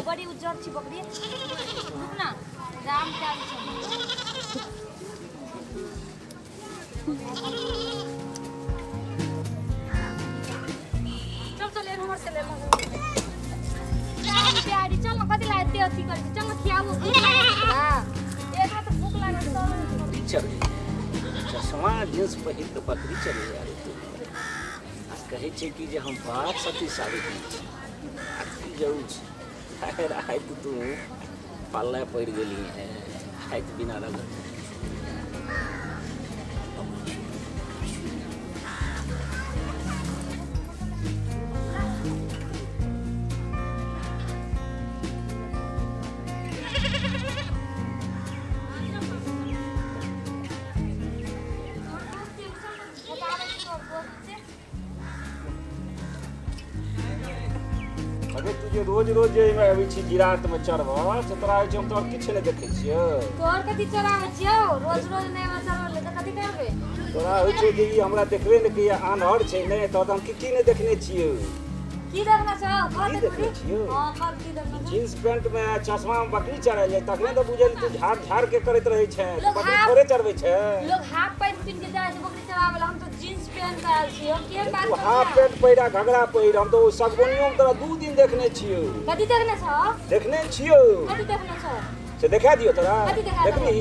बड़ी उज्जर छी बकरी ना राम चाल छ चल चल हमर से ले प्यारी चल न कति लाग दे अथि कर चल न खियाबो हां एकरा त भूख लागल त चल चश्मा जींस पहिर के बकरी चले यार आ कहे छे कि जे हम बात सती साड़ी की जरूर है आइ तू पाल्ला पड़ गेली है आइ बिना रगड़ रोज रोज अबै छी गिरात में चढ़बा से तोरा होइ छै हम तोर किछ नै देखै छियै तोर कथि चढ़ाबै छियौ रोज रोज नै चढ़ले त कथि करबे तोरा होइ छै कि हमरा देखबे नै कि आन्हर छै नै त हम की नै देखने छियै की देखना छ की देखने छियै हां कर की देखना जींस पैंट में चश्मा में बकरी चढ़ै छै तखने त बुझल तू झाड़ झाड़ के करैत रहै छै बकरी थोड़े चढ़बै छै लोग हाफ पैंट पिन के जाय छै बकरी चढ़ावे हम तो जींस पैंट का आल छी हम के बात कर हाफ पैंट पहिरा घगरा पहिर हम तो सगबनियों में तोरा 2 दिन देखने छियै कथि देखने छ देखने छियै कथि देखने छ से देखा दियो तोरा देखनी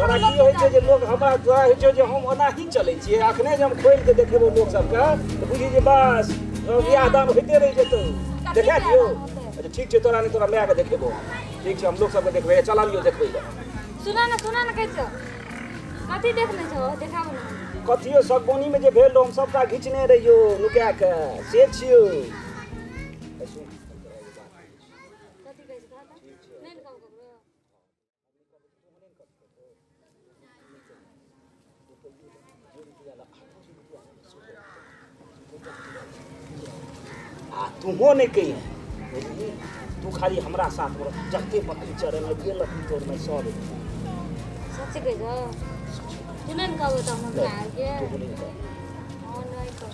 तोरा की होइ छै जे लोग हमरा तोरा होइ छै जे हम ओना ही चलै छियै अखने जे हम खोल के देखेबो लोग सबके त बुझी जे बस बियाह दान होइते रहि जेतौ देखा दियो अच्छा ठीक छै तोरा नै तोरा माय के देखेबो ठीक छै हम लोग सबके देखबै चला लियो देखबै सुना ना कैसे कथि देखने छ देखाबो ना कथियो सगबनी में जे भेल हम सबटा घिचने रहियो नुका के से छियो तुहो नहीं कही तू खाली हमरा साथ जते बकरी चढ़े में गेल तोर में सब सच्चे कह जा तू नहीं कहबो त हम ना के हां नहीं कर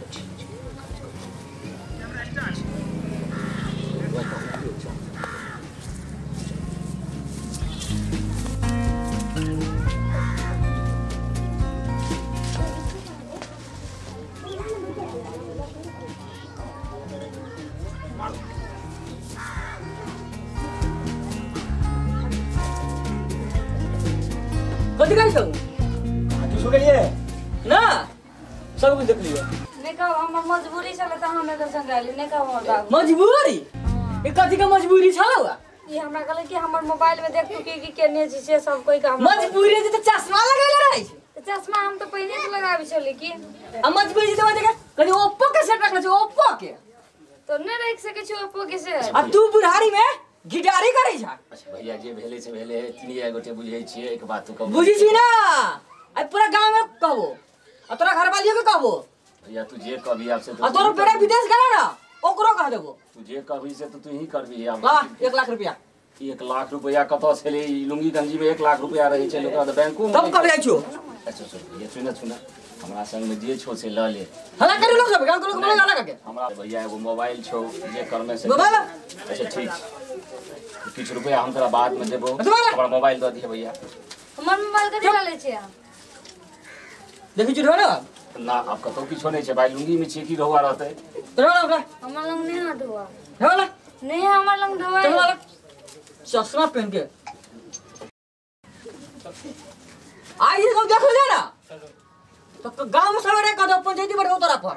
कथि कहै छौ तू सो गेलिए ना सब कुछ देख लियो नहीं कहब हम मजबूरी छले त हम एकर संग आइली नहीं कहब हमरा मजबूरी ए कथि के मजबूरी छलौ ई हमरा कहले कि हमर मोबाइल में देख तू की केने छी से सब कोई का मजबूरी जे त चश्मा लगैले रहै छै चश्मा हम तो पहले से लगाबी छले की आ मजबूरी जे देख कनी ओप्पो के सेट रखले छै ओप्पो के तो नहीं रख सके छी ओप्पो के से आ तू बुढ़ारी में गिटारी करै छ अच्छा भैया जे भेले से भेले तिनिया गोटे बुझै छियै एक बात तू कहबो बुझी छी ना आ पूरा गांव में कहबो आ तोरा घर वालियो के कहबो भैया तू जे कहबी आपसे आ तोर बेटा विदेश गेला ना ओकरो कह देबो तू जे कहबी से तो तू ही करबी अब 1 लाख रुपया 1 लाख रुपया कत छले लुंगी गंजी में 1 लाख रुपया रहै छै लोकरा त बैंको में तब कब जाइ छो अच्छा ये सुना हमरा संग में जे छो से ल ले हला करे लोग सब गांव के लोग बोले गाला के हमरा भैया एगो मोबाइल छो जे करमे से मोबाइल अच्छा ठीक कुछ रुपया हम तोरा बाद में देबो हमरा मोबाइल द दिए भैया हमर मोबाइल कथि ला ले छै देखि छु ना ना अब कतो किछो नहीं छै भाई लुंगी में छी की रहुआ रहते तोरा हमर लंग नहीं हटवा होला नहीं हमर लंग ढोवा चल चश्मा पहन के आई को देख ले ना तो गांव में सवेरे कदम पंचायती बड़ उतरा पर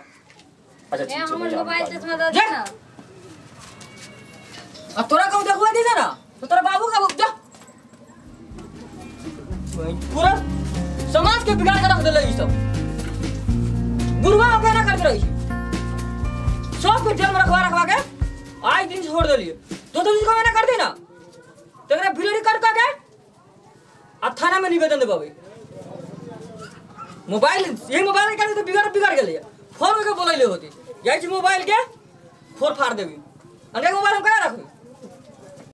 अच्छा ठीक है हमर मोबाइल चश्मा दे दे ना आ तोरा को देखवा दे ना तो तोरा बाबू का जा पूरा समाज के बिगाड़ के रख देले ई सब बुढ़वा हो ना करते रही सब को जेल में रखवा के आज दिन छोड़ देलिए तो दिन को ना कर दे ना तेरा भिड़ोरी कर के आ थाना में निवेदन देबे मोबाइल ये मोबाइल के तो बिगाड़ गेले फोन के बोलैले होती जाई छी मोबाइल के फोड़ फाड़ देबी अने मोबाइल हम कहाँ रखबी